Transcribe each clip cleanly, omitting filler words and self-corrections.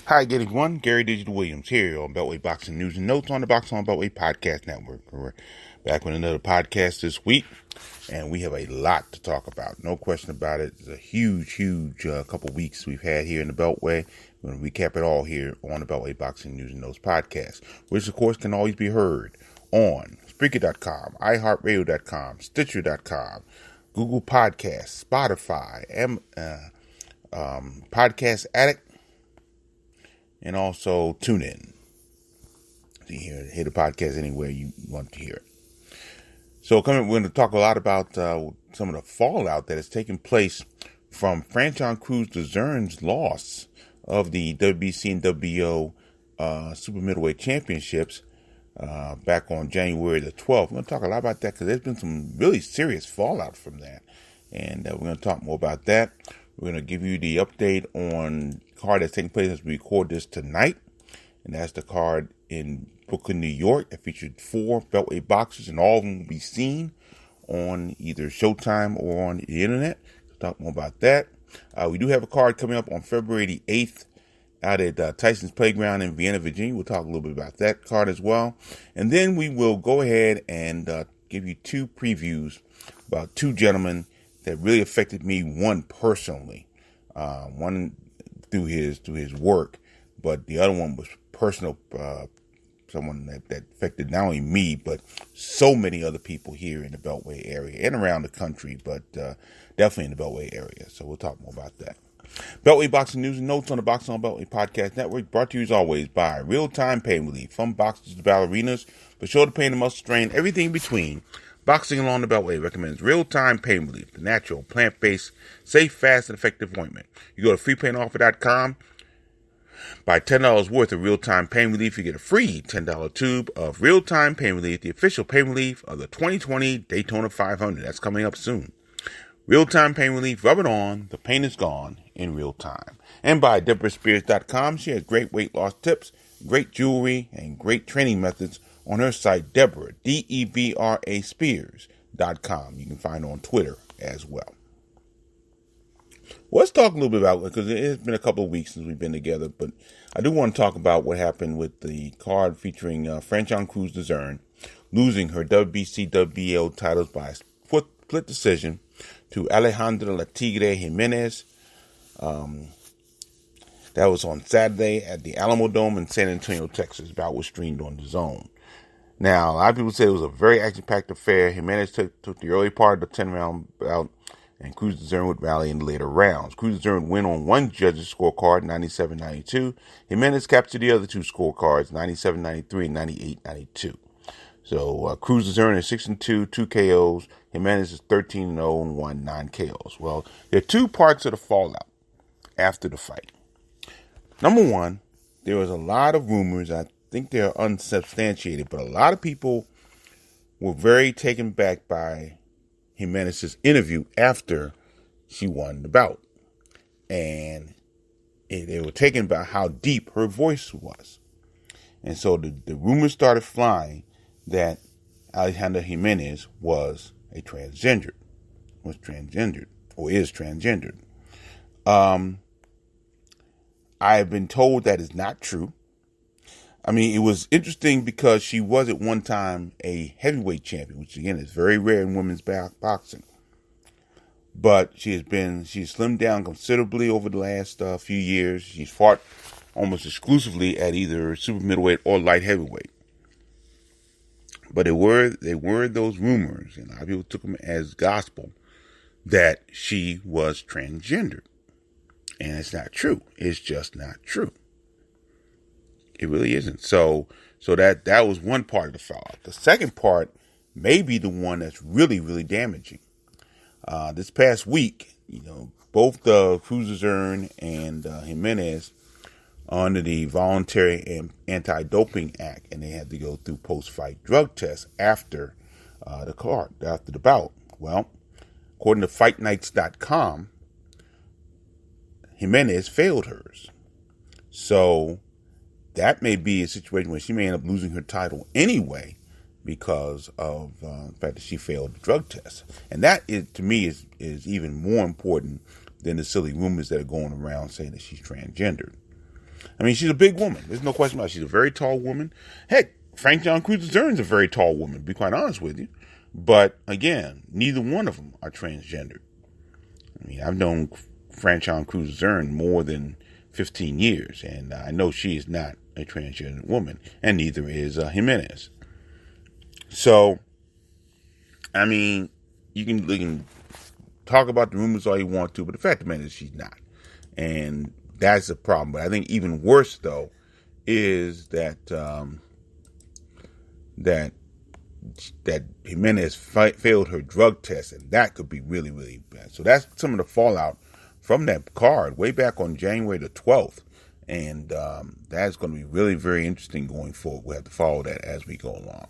Hi again, everyone. Gary Digital Williams here on Beltway Boxing News and Notes on the Box on Beltway Podcast Network. We're back with another podcast this week, and we have a lot to talk about. No question about it. It's a huge couple weeks we've had here in the Beltway. We're going to recap it all here on the Beltway Boxing News and Notes podcast, which of course can always be heard on Spreaker.com, iHeartRadio.com, Stitcher.com, Google Podcasts, Spotify, Podcast Addict, and also tune in to hear the podcast anywhere you want to hear it. So we're going to talk a lot about some of the fallout that has taken place from Franchon Crews-Dezurn's loss of the WBC and WBO Super Middleweight Championships back on January the 12th. We're going to talk a lot about that because there's been some really serious fallout from that. And we're going to talk more about that. We're going to give you the update on the card that's taking place as we record this tonight. And that's the card in Brooklyn, New York. That featured 4 Beltway Boxers, and all of them will be seen on either Showtime or on the internet. We'll talk more about that. We do have a card coming up on February the 8th out at Tyson's Playground in Vienna, Virginia. We'll talk a little bit about that card as well. And then we will go ahead and give you 2 previews about 2 gentlemen that really affected me, one personally, one through his work, but the other one was personal, someone that affected not only me, but so many other people here in the Beltway area and around the country, but definitely in the Beltway area. So we'll talk more about that. Beltway Boxing News and Notes on the Boxing on Beltway Podcast Network, brought to you as always by Real-Time Pain Relief, from boxers to ballerinas, for shoulder pain and muscle strain, everything in between. Boxing Along the Beltway recommends Real-Time Pain Relief, the natural, plant-based, safe, fast, and effective ointment. You go to freepainoffer.com, buy $10 worth of Real-Time Pain Relief, you get a free $10 tube of Real-Time Pain Relief, the official pain relief of the 2020 Daytona 500. That's coming up soon. Real-Time Pain Relief, rub it on, the pain is gone in real time. And by DeborahSpears.com, she has great weight loss tips, great jewelry, and great training methods on her site, Deborah, Debra Spears.com. You can find her on Twitter as well. Let's talk a little bit about it, because it's been a couple of weeks since we've been together, but I do want to talk about what happened with the card featuring Franchon Crews-Dezurn losing her WBC, WBO titles by a split decision to Alejandra La Tigre Jimenez. That was on Saturday at the Alamo Dome in San Antonio, Texas. The bout was streamed on DAZN. Now, a lot of people say it was a very action-packed affair. Jimenez took the early part of the 10-round bout, and Crews-Dezurn would rally in the later rounds. Crews-Dezurn win on one judge's scorecard, 97-92. Jimenez captured the other 2 scorecards, 97-93 and 98-92. So Crews-Dezurn is 6-2, 2 KOs. Jimenez is 13-0 and 1, 9 KOs. Well, there are 2 parts of the fallout after the fight. Number one, there was a lot of rumors. I think they're unsubstantiated, but a lot of people were very taken back by Jimenez's interview after she won the bout. And they were taken by how deep her voice was. And so the rumors started flying that Alejandra Jimenez was transgendered. I have been told that is not true. I mean, it was interesting because she was at one time a heavyweight champion, which again is very rare in women's boxing. But she's slimmed down considerably over the last few years. She's fought almost exclusively at either super middleweight or light heavyweight. But they were those rumors, and a lot of people took them as gospel, that she was transgendered. And it's not true. It's just not true. It really isn't. So that was one part of the fallout. The second part may be the one that's really, really damaging. This past week, both the Crews-Dezurn and Jimenez under the Voluntary Anti-Doping Act, and they had to go through post-fight drug tests after the bout. Well, according to FightNights.com, Jimenez failed hers. So that may be a situation where she may end up losing her title anyway because of the fact that she failed the drug test. And that, to me, is even more important than the silly rumors that are going around saying that she's transgendered. I mean, she's a big woman. There's no question about it. She's a very tall woman. Heck, Franchon Crews-Dezurn is a very tall woman, to be quite honest with you. But, again, neither one of them are transgendered. I mean, I've known Franchon Crews-Dezurn more than 15 years, and I know she is not a transgender woman, and neither is Jimenez. So, I mean, you can talk about the rumors all you want to, but the fact of the matter is she's not. And that's a problem. But I think even worse, though, is that that Jimenez failed her drug test, and that could be really, really bad. So that's some of the fallout from that card way back on January the 12th. And that's going to be really, very interesting going forward. We'll have to follow that as we go along.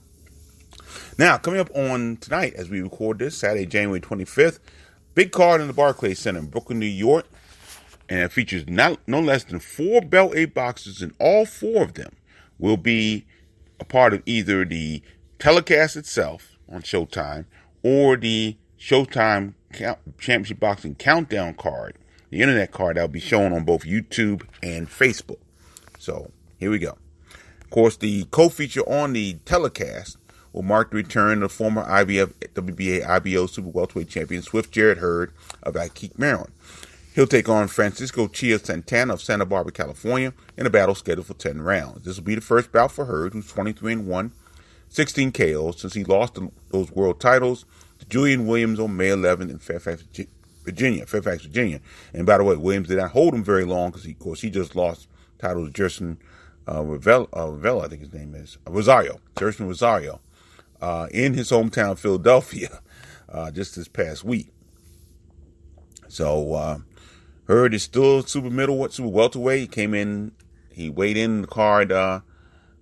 Now, coming up on tonight, as we record this, Saturday, January 25th, big card in the Barclays Center in Brooklyn, New York. And it features no less than 4 Beltway Boxers, and all 4 of them will be a part of either the telecast itself on Showtime or the Showtime Championship Boxing Countdown card, the internet card that will be shown on both YouTube and Facebook. So here we go. Of course, the co-feature on the telecast will mark the return of former IBF, WBA, IBO Super Welterweight champion Swift Jared Hurd of Waukee, Maryland. He'll take on Francisco Chia Santana of Santa Barbara, California, in a battle scheduled for 10 rounds. This will be the first bout for Hurd, who's 23-1, 16 KOs since he lost those world titles to Julian Williams on May 11th in Fairfax, Virginia. And by the way, Williams did not hold him very long because, of course, he just lost title to Jerson Rivella, I think his name is, Jerson Rosario, in his hometown, Philadelphia, just this past week. So, Hurd is still super welterweight. He weighed in the card,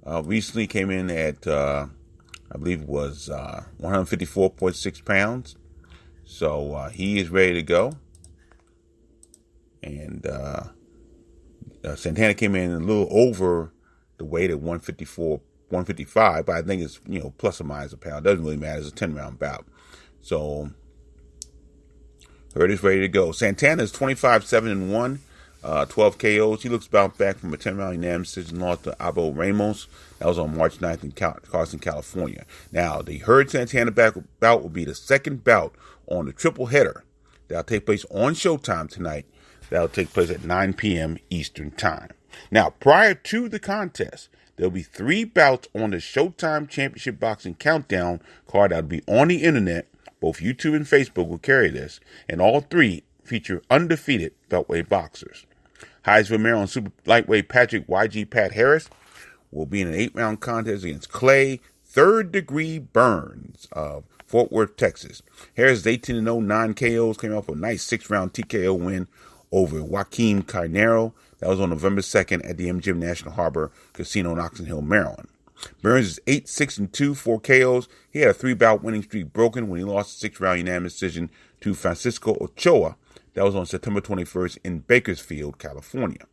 recently came in at, I believe it was, 154.6 pounds. So, he is ready to go. And, Santana came in a little over the weight at 155, but I think it's, plus or minus a pound. Doesn't really matter. It's a 10-round bout. So, Hurd is ready to go. Santana is 25-7-1, 12 KOs. He looks bounced back from a 10-round unanimous decision loss to Abo Ramos. That was on March 9th in Carson, California. Now, the Hurd-Santana bout will be the second bout on the triple header. That'll take place on Showtime tonight. That'll take place at 9 p.m. Eastern Time. Now, prior to the contest, there'll be 3 bouts on the Showtime Championship Boxing Countdown card that'll be on the internet. Both YouTube and Facebook will carry this, and all 3 feature undefeated Beltway Boxers. Hyattsville, Maryland super lightweight Patrick YG Pat Harris will be in an 8-round contest against Clay Third-Degree Burns of Fort Worth, Texas. Harris is 18-0, 9 KOs, came off a nice 6-round TKO win over Joaquin Carnero. That was on November 2nd at the MGM National Harbor Casino in Oxon Hill, Maryland. Burns is 8-6-2, 4 KOs. He had a 3-bout winning streak broken when he lost a 6-round unanimous decision to Francisco Ochoa. That was on September 21st in Bakersfield, California.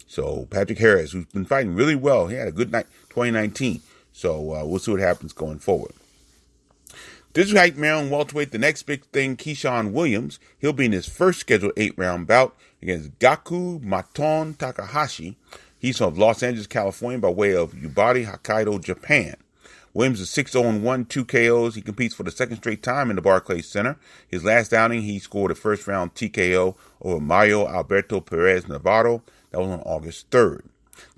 So Patrick Harris, who's been fighting really well, he had a good night 2019. So we'll see what happens going forward. This height Maryland welterweight, the next big thing, Keyshawn Williams. He'll be in his first scheduled 8-round bout against Gaku Maton Takahashi. He's from Los Angeles, California, by way of Yubari, Hokkaido, Japan. Williams is 6-0-1, 2 KOs. He competes for the second straight time in the Barclays Center. His last outing, he scored a first-round TKO over Mario Alberto Perez Navarro. That was on August 3rd.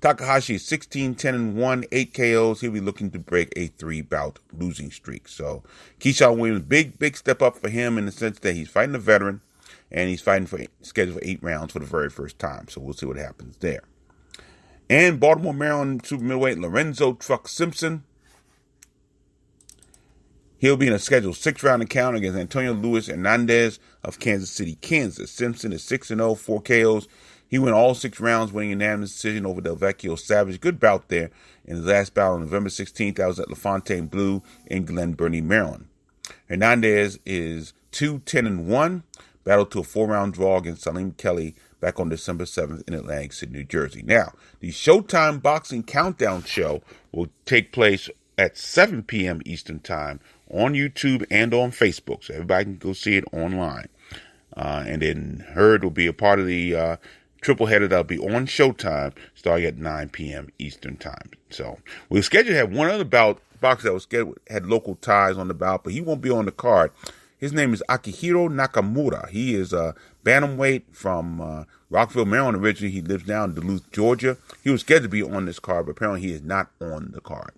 Takahashi is 16-10-1, 8 KOs. He'll be looking to break a 3-bout losing streak. So, Keyshawn Williams, big step up for him in the sense that he's fighting a veteran, and he's fighting scheduled for 8 rounds for the very first time. So, we'll see what happens there. And Baltimore, Maryland super middleweight Lorenzo Truck Simpson. He'll be in a scheduled 6-round encounter against Antonio Luis Hernandez of Kansas City, Kansas. Simpson is 6-0, 4 KOs. He went all 6 rounds, winning a unanimous decision over Del Vecchio Savage. Good bout there in his last bout on November 16th. That was at LaFontaine Blue in Glen Burnie, Maryland. Hernandez is 2-10-1. Battled to a 4-round draw against Salim Kelly back on December 7th in Atlantic City, New Jersey. Now, the Showtime Boxing Countdown show will take place at 7 p.m. Eastern Time on YouTube and on Facebook, so everybody can go see it online. And then Hurd will be a part of the triple header that'll be on Showtime starting at 9 p.m. Eastern Time. So we're scheduled to have one other boxer that was scheduled, had local ties on the bout, but he won't be on the card. His name is Akihiro Nakamura. He is a bantamweight from Rockville, Maryland originally. He lives now in Duluth, Georgia. He was scheduled to be on this card, but apparently he is not on the card.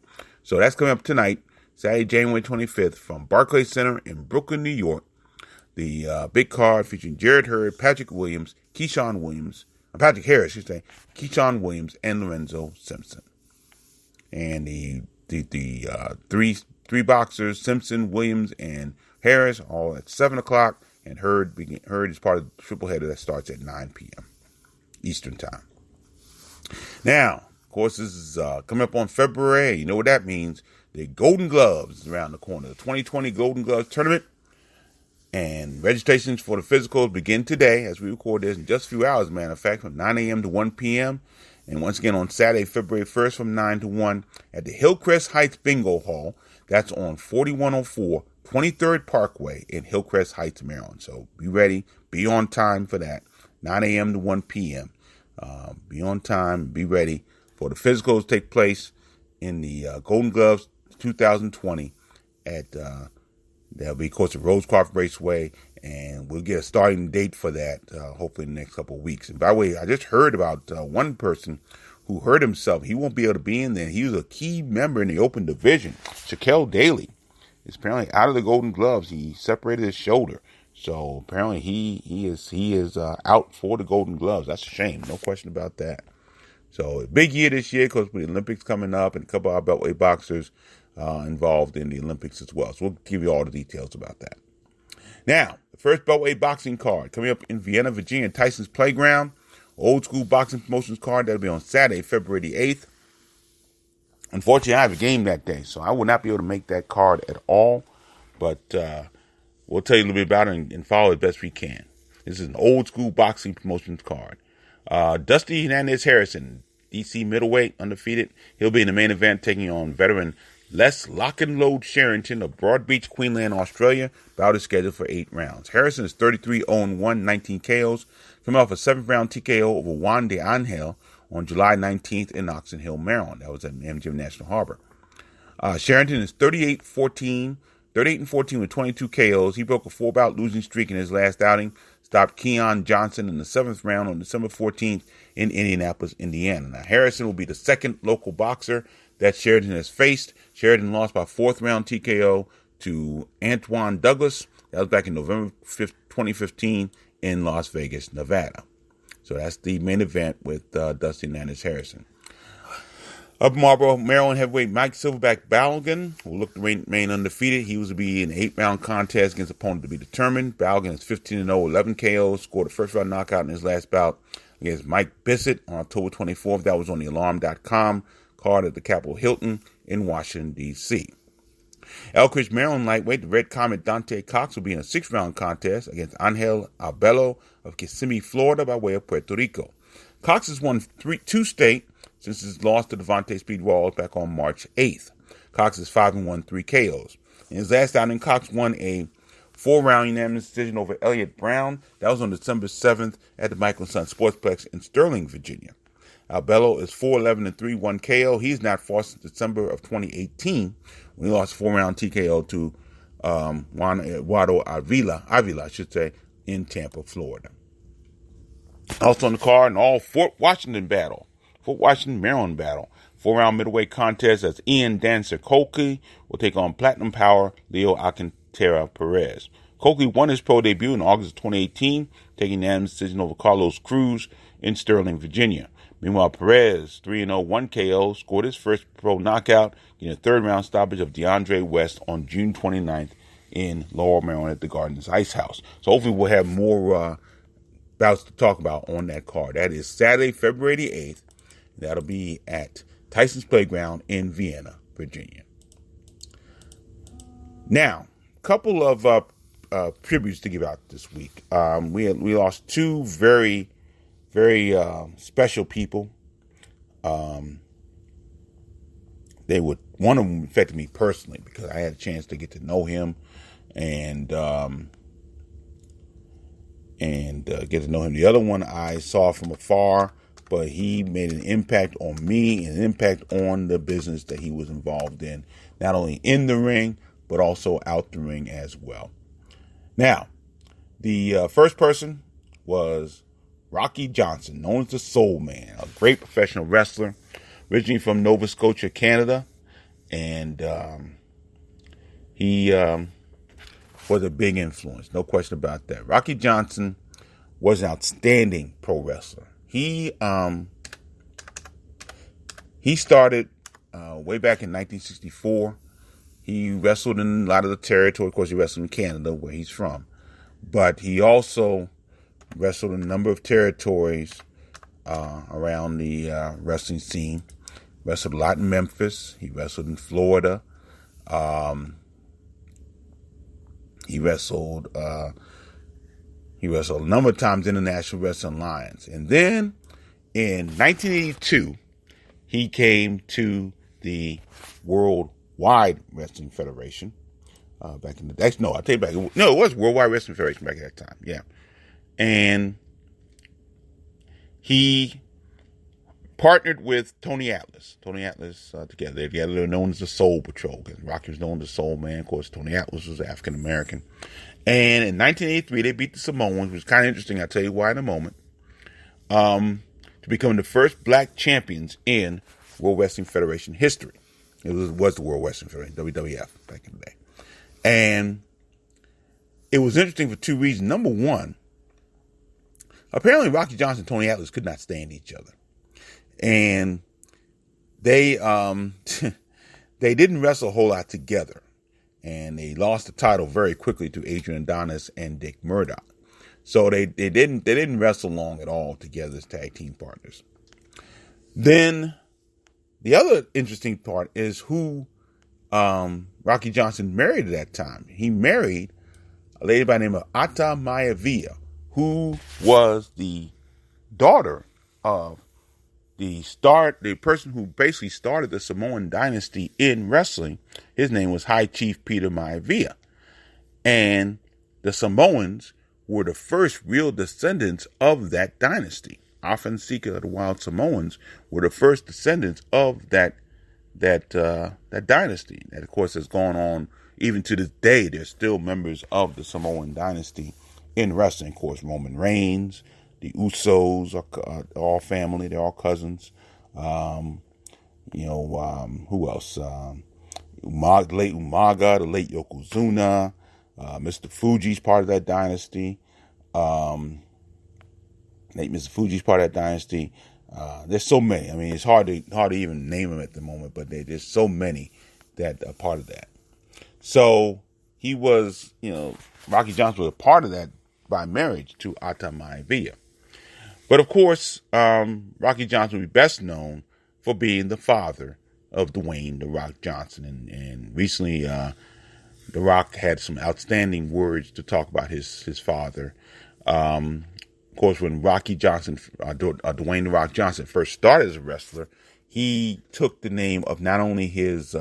So that's coming up tonight, Saturday, January 25th, from Barclays Center in Brooklyn, New York. The big card featuring Jared Hurd, Patrick Harris, Keyshawn Williams, and Lorenzo Simpson. And the three boxers, Simpson, Williams, and Harris, all at 7 o'clock. And Hurd is part of the triple header that starts at 9 p.m. Eastern Time. Now, of course, this is coming up on February. You know what that means. The Golden Gloves is around the corner. The 2020 Golden Gloves Tournament. And registrations for the physicals begin today as we record this in just a few hours, matter of fact, from 9 a.m. to 1 p.m. And once again on Saturday, February 1st from 9 to 1 at the Hillcrest Heights Bingo Hall. That's on 4104 23rd Parkway in Hillcrest Heights, Maryland. So be ready. Be on time for that. 9 a.m. to 1 p.m. Be on time. Be ready for the physicals to take place in the Golden Gloves 2020 at that'll be, of course, at Rosecroft Raceway, and we'll get a starting date for that hopefully in the next couple of weeks. And by the way, I just heard about one person who hurt himself. He won't be able to be in there. He was a key member in the open division. Shaquille Daly is apparently out of the Golden Gloves. He separated his shoulder, so apparently he is out for the Golden Gloves. That's a shame, no question about that. So a big year this year because with the Olympics coming up and a couple of our Beltway boxers involved in the Olympics as well. So we'll give you all the details about that. Now, the first Beltway boxing card coming up in Vienna, Virginia, Tyson's Playground. Old School Boxing Promotions card. That'll be on Saturday, February the 8th. Unfortunately, I have a game that day, so I will not be able to make that card at all. But we'll tell you a little bit about it and follow it best we can. This is an Old School Boxing Promotions card. Dusty Hernandez Harrison, DC Middleweight, undefeated. He'll be in the main event taking on veteran Les Lock and Load Sherrington of Broadbeach, Queensland, Australia. Bout is scheduled for 8 rounds. Harrison is 33-0-1, 19 KOs. Coming off a 7th round TKO over Juan de Angel on July 19th in Oxon Hill, Maryland. That was at MGM National Harbor. Sherrington is 38-14 with 22 KOs. He broke a 4-bout losing streak in his last outing. Stopped Keon Johnson in the 7th round on December 14th in Indianapolis, Indiana. Now, Harrison will be the second local boxer that Sheridan has faced. Sheridan lost by 4th round TKO to Antoine Douglas. That was back in November 5th, 2015 in Las Vegas, Nevada. So that's the main event with Dusty Hernandez Harrison. Up Marlboro, Maryland heavyweight Mike Silverback Balogun will look to remain undefeated. He was to be in an 8-round contest against opponent to be determined. Balogun is 15-0, 11 KOs, scored a first-round knockout in his last bout against Mike Bissett on October 24th. That was on the Alarm.com card at the Capitol Hilton in Washington, D.C. Elkridge, Maryland lightweight, the Red Comet Dante Cox will be in a 6-round contest against Angel Albello of Kissimmee, Florida by way of Puerto Rico. Cox has won 2 state since his loss to Devontae Speed Walls back on March 8th. Cox is 5-1, 3 KOs. In his last outing, Cox won a 4-round unanimous decision over Elliott Brown. That was on December 7th at the Michael & Son Sportsplex in Sterling, Virginia. Albello is 4-11-3, 1 KO. He's not fought since December of 2018 when he lost a 4-round TKO to Juan Eduardo Avila, in Tampa, Florida. Also on the card, an all Fort Washington, Maryland battle. 4-round middleweight contest as Ian Dancer Coakley will take on Platinum Power Leo Alcantara Perez. Coakley won his pro debut in August of 2018, taking an unanimous decision over Carlos Cruz in Sterling, Virginia. Meanwhile, Perez, 3-0, 1 KO, scored his first pro knockout in a 3rd-round stoppage of DeAndre West on June 29th in Laurel, Maryland at the Gardens Ice House. So hopefully we'll have more bouts to talk about on that card. That is Saturday, February the 8th. That'll be at Tyson's Playground in Vienna, Virginia. Now, a couple of tributes to give out this week. We lost 2 very special people. One of them affected me personally because I had a chance to get to know him, and and get to know him. The other one I saw from afar, but he made an impact on me and an impact on the business that he was involved in, not only in the ring, but also out the ring as well. Now, the first person was Rocky Johnson, known as the Soul Man, a great professional wrestler, originally from Nova Scotia, Canada, and he was a big influence, no question about that. Rocky Johnson was an outstanding pro wrestler. He started way back in 1964. He wrestled in a lot of the territory. Of course, he wrestled in Canada, where he's from. But he also wrestled in a number of territories around the wrestling scene. Wrestled a lot in Memphis. He wrestled in Florida. He wrestled a number of times in the National Wrestling Alliance. And then in 1982, he came to the Worldwide Wrestling Federation. Back in the day. No, I'll take it back. No, it was Worldwide Wrestling Federation back at that time. Yeah. And he partnered with Tony Atlas. Together. They were known as the Soul Patrol. Rocky was known as the Soul Man. Of course, Tony Atlas was African American. And in 1983, they beat the Samoans, which was kind of interesting. I'll tell you why in a moment. To become the first black champions in World Wrestling Federation history. It was the World Wrestling Federation, WWF, back in the day. And it was interesting for two reasons. Number one, apparently Rocky Johnson and Tony Atlas could not stand each other. And they they didn't wrestle a whole lot together. And they lost the title very quickly to Adrian Adonis and Dick Murdoch. So they didn't wrestle long at all together as tag team partners. Then the other interesting part is who Rocky Johnson married at that time. He married a lady by the name of Ata Maivia, who was the daughter of the person who basically started the Samoan dynasty in wrestling. His name was High Chief Peter Maivia. And the Samoans were the first real descendants of that dynasty. Afanasika, the Wild Samoans, were the first descendants of that dynasty. That, of course, has gone on even to this day. They're still members of the Samoan dynasty in wrestling. Of course, Roman Reigns, the Usos are all family. They're all cousins. Who else? Late Umaga, the late Yokozuna, Mr. Fuji's part of that dynasty. Late Mr. Fuji's part of that dynasty. There's so many. I mean, it's hard to even name them at the moment, but there's so many that are part of that. So he was, Rocky Johnson was a part of that by marriage to Ata Maivia. But of course, Rocky Johnson would be best known for being the father of Dwayne "The Rock" Johnson. And recently, The Rock had some outstanding words to talk about his father. Of course, when Rocky Johnson, Dwayne "The Rock" Johnson first started as a wrestler, he took the name of not only his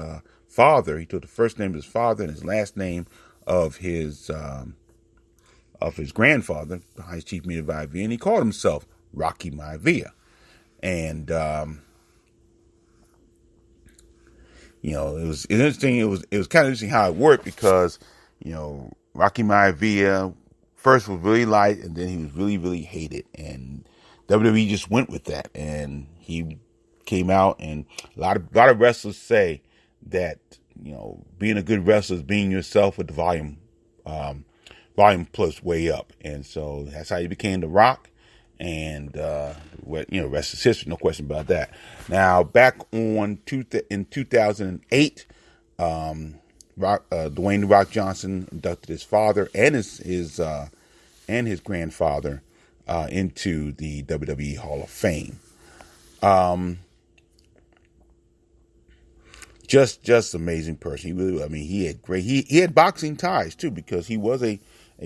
father, he took the first name of his father and his last name of his grandfather, the High Chief Peter Maivia, and he called himself Rocky Maivia. And it was interesting. It was kind of interesting how it worked because Rocky Maivia first was really liked, and then he was really, really hated, and WWE just went with that. And he came out, and a lot of wrestlers say that being a good wrestler is being yourself with the volume plus way up, and so that's how he became The Rock. And rest is history, no question about that. Now, back in 2008, Dwayne "The Rock" Johnson inducted his father and his grandfather into the WWE Hall of Fame. Just amazing person. He had boxing ties too, because he was a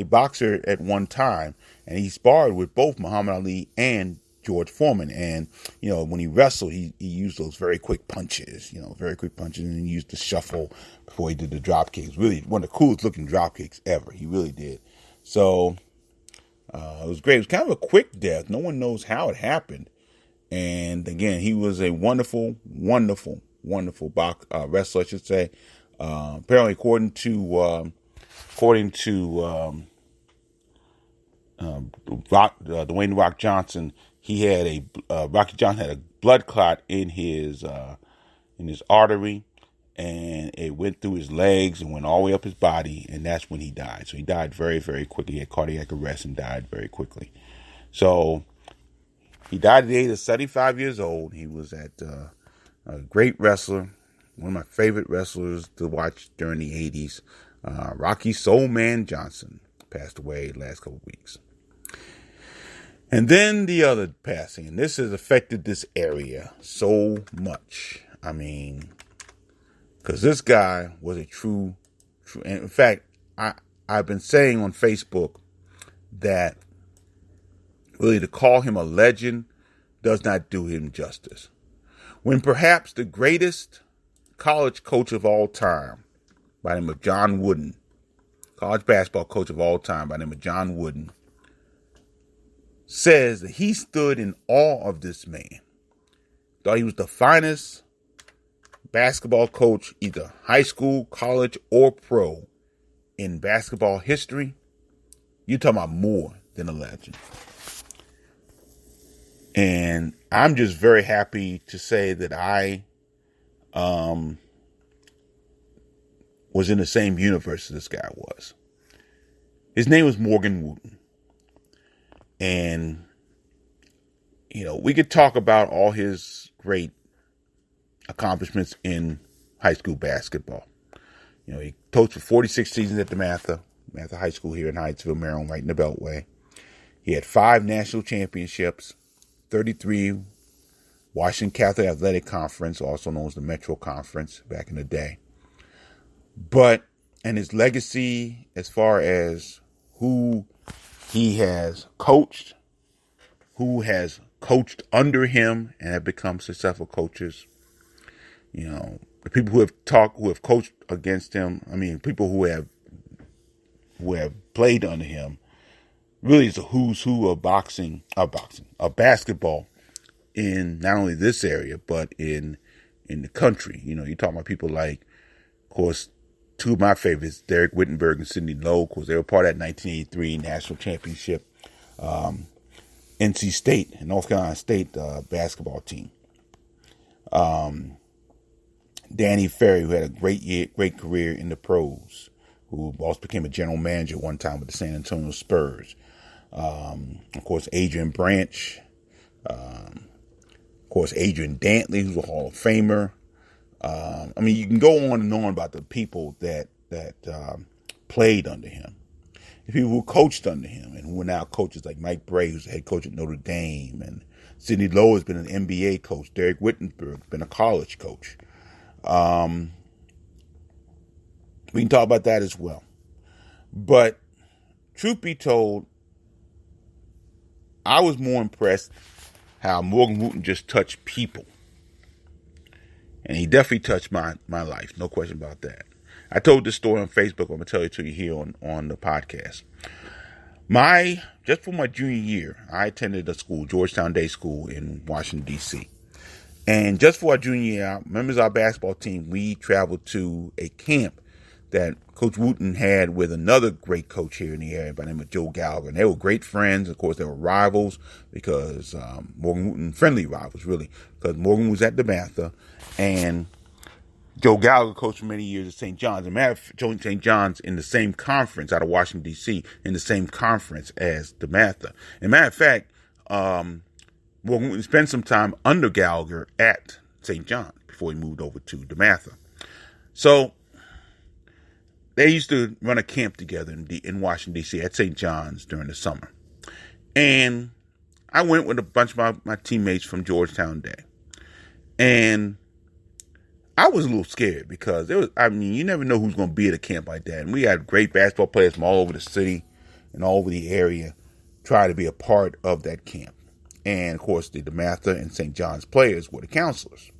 boxer at one time, and he sparred with both Muhammad Ali and George Foreman. And when he wrestled, he used those very quick punches, and he used the shuffle before he did the drop kicks. Really one of the coolest looking drop kicks ever. He really did. So It was great. It was kind of a quick death. No one knows how it happened. And again, he was a wonderful, wonderful, wonderful wrestler, I should say. Apparently, according to Dwayne Rock Johnson, Rocky Johnson had a blood clot in his artery, and it went through his legs and went all the way up his body, and that's when he died. So he died very, very quickly. He had cardiac arrest and died very quickly. So he died at the age of 75 years old. He was a great wrestler, one of my favorite wrestlers to watch during the 80s. Rocky Soul Man Johnson passed away last couple of weeks. And then the other passing, and this has affected this area so much. I mean, because this guy was a true, and in fact, I've been saying on Facebook that really to call him a legend does not do him justice. When perhaps the greatest college coach of all time, by the name of John Wooden, college basketball coach of all time by the name of John Wooden, says that he stood in awe of this man. Thought he was the finest basketball coach, either high school, college, or pro in basketball history. You're talking about more than a legend. And I'm just very happy to say that I was in the same universe as this guy was. His name was Morgan Wooten. And, we could talk about all his great accomplishments in high school basketball. He coached for 46 seasons at the Mather High School here in Hyattsville, Maryland, right in the Beltway. He had 5 national championships, 33 Washington Catholic Athletic Conference, also known as the Metro Conference back in the day. And his legacy as far as who he has coached, who has coached under him and have become successful coaches. The people who have coached against him, people who have played under him, really is a who's who of basketball in not only this area, but in the country. You're talking about people like, of course, two of my favorites, Derek Wittenberg and Sidney Lowe, of course, they were part of that 1983 national championship NC State and North Carolina State basketball team. Danny Ferry, who had a great career in the pros, who also became a general manager one time with the San Antonio Spurs. Of course, Adrian Branch. Of course, Adrian Dantley, who's a Hall of Famer. You can go on and on about the people that played under him, the people who coached under him, and who are now coaches like Mike Bray, who's the head coach at Notre Dame, and Sidney Lowe has been an NBA coach. Derek Wittenberg been a college coach. We can talk about that as well. But truth be told, I was more impressed how Morgan Wooten just touched people. And he definitely touched my life. No question about that. I told this story on Facebook. I'm going to tell it to you here on the podcast. Just for my junior year, I attended a school, Georgetown Day School in Washington, D.C. And just for our junior year, members of our basketball team, we traveled to a camp that Coach Wooten had with another great coach here in the area by the name of Joe Gallagher. And they were great friends. Of course, they were rivals because Morgan Wooten, friendly rivals, really, because Morgan was at the Mather and Joe Gallagher coached for many years at St. John's. And St. John's in the same conference out of Washington, D.C., in the same conference as the Mather. And matter of fact, Morgan Wooten spent some time under Gallagher at St. John's before he moved over to the Mather. So they used to run a camp together in Washington, D.C. at St. John's during the summer. And I went with a bunch of my teammates from Georgetown Day. And I was a little scared because you never know who's going to be at a camp like that. And we had great basketball players from all over the city and all over the area try to be a part of that camp. And, of course, the Mather and St. John's players were the counselors.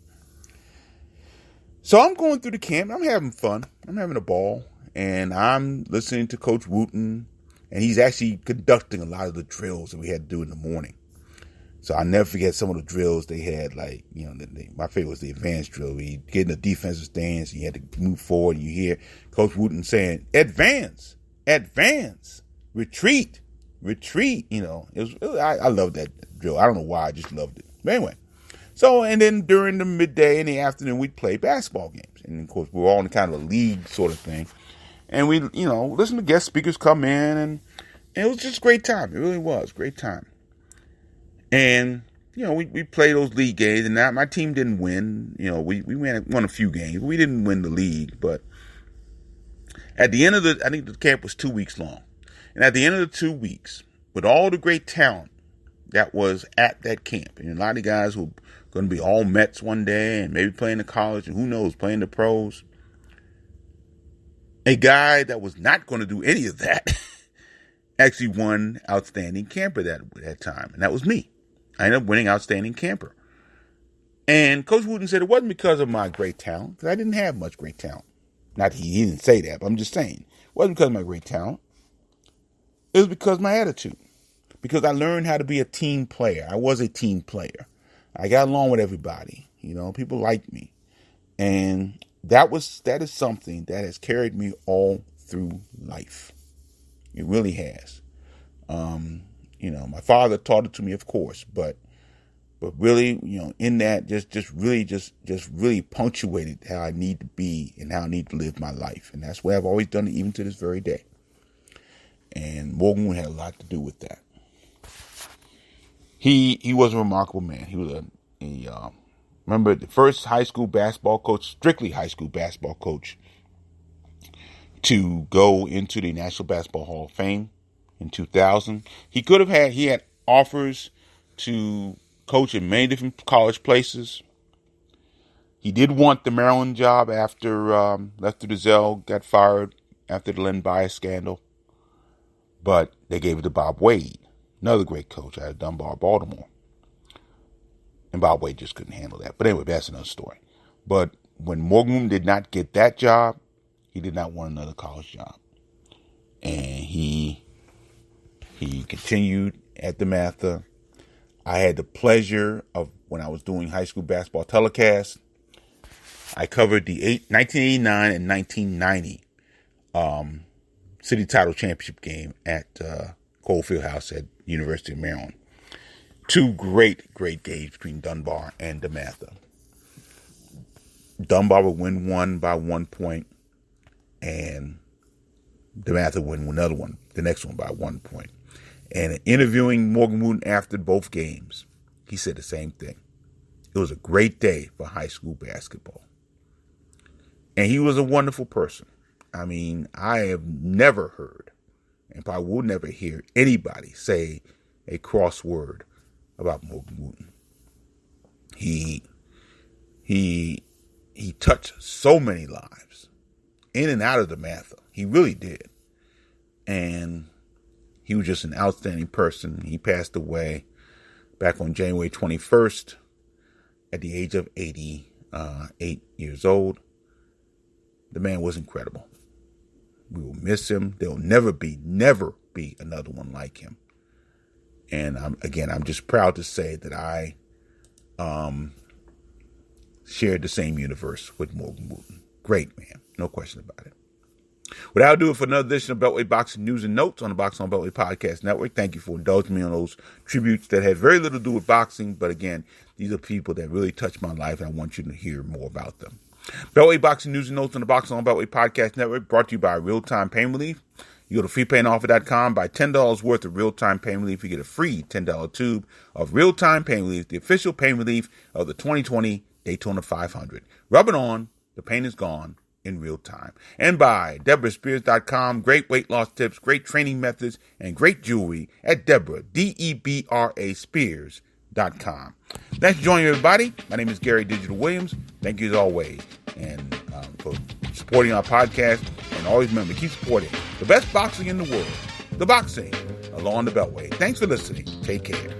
So I'm going through the camp. I'm having fun. I'm having a ball. And I'm listening to Coach Wooten And he's actually conducting a lot of the drills that we had to do in the morning. So I'll never forget some of the drills they had, like, my favorite was the advanced drill. We get in the defensive stance, you had to move forward, and you hear Coach Wooten saying, advance, retreat. I loved that drill. I don't know why, I just loved it. But anyway, and then during the midday and the afternoon, we'd play basketball games. And of course, we were all in kind of a league sort of thing. And we, listen to guest speakers come in, and it was just a great time. It really was a great time. And, we played those league games, and my team didn't win. We won a few games. We didn't win the league, but at the end of I think the camp was 2 weeks long. And at the end of the 2 weeks, with all the great talent that was at that camp, and a lot of guys who were going to be all Mets one day and maybe playing the college, and who knows, playing the pros, a guy that was not going to do any of that actually won Outstanding Camper that time, and that was me. I ended up winning Outstanding Camper. And Coach Wooten said it wasn't because of my great talent, because I didn't have much great talent. Not he didn't say that, but I'm just saying. It wasn't because of my great talent. It was because of my attitude. Because I learned how to be a team player. I was a team player. I got along with everybody. People liked me. And that is something that has carried me all through life. It really has. My father taught it to me, of course, but really, in that, just really punctuated how I need to be and how I need to live my life. And that's why I've always done it, even to this very day. And Morgan had a lot to do with that. He was a remarkable man. He was remember the first high school basketball coach, strictly high school basketball coach, to go into the National Basketball Hall of Fame in 2000. He had offers to coach in many different college places. He did want the Maryland job after Lester Dezurn got fired after the Len Bias scandal. But they gave it to Bob Wade, another great coach out of Dunbar, Baltimore. And Bob Wade just couldn't handle that. But anyway, that's another story. But when Morgan did not get that job, he did not want another college job. And he continued at DeMatha. I had the pleasure of, when I was doing high school basketball telecasts, I covered the 1989 and 1990 city title championship game at Coalfield House at University of Maryland. Two great games between Dunbar and DeMatha. Dunbar would win one by 1 point, and DeMatha would win the next one by 1 point. And interviewing Morgan Wooten after both games, he said the same thing. It was a great day for high school basketball. And he was a wonderful person. I mean, I have never heard, and probably will never hear, anybody say a cross word about Morgan Wooten. He touched so many lives in and out of DeMatha. He really did. And he was just an outstanding person. He passed away back on January 21st at the age of 88 years old. The man was incredible. We will miss him. There'll never be another one like him. And I'm just proud to say that I shared the same universe with Morgan Wooten. Great man, no question about it. Well, that'll do it for another edition of Beltway Boxing News and Notes on the Boxing on Beltway Podcast Network. Thank you for indulging me on those tributes that had very little to do with boxing. But again, these are people that really touched my life, and I want you to hear more about them. Beltway Boxing News and Notes on the Boxing on Beltway Podcast Network, brought to you by Real Time Pain Relief. You go to freepainoffer.com, buy $10 worth of Real Time Pain Relief. You get a free $10 tube of Real Time Pain Relief, the official pain relief of the 2020 Daytona 500. Rub it on. The pain is gone in real time. And by DeborahSpears.com. Great weight loss tips, great training methods, and great jewelry at Deborah, Debra Spears.com. Thanks for joining everybody. My name is Gary Digital Williams. Thank you as always. And for supporting our podcast. And always remember, keep supporting the best boxing in the world. The boxing along the Beltway. Thanks for listening. Take care.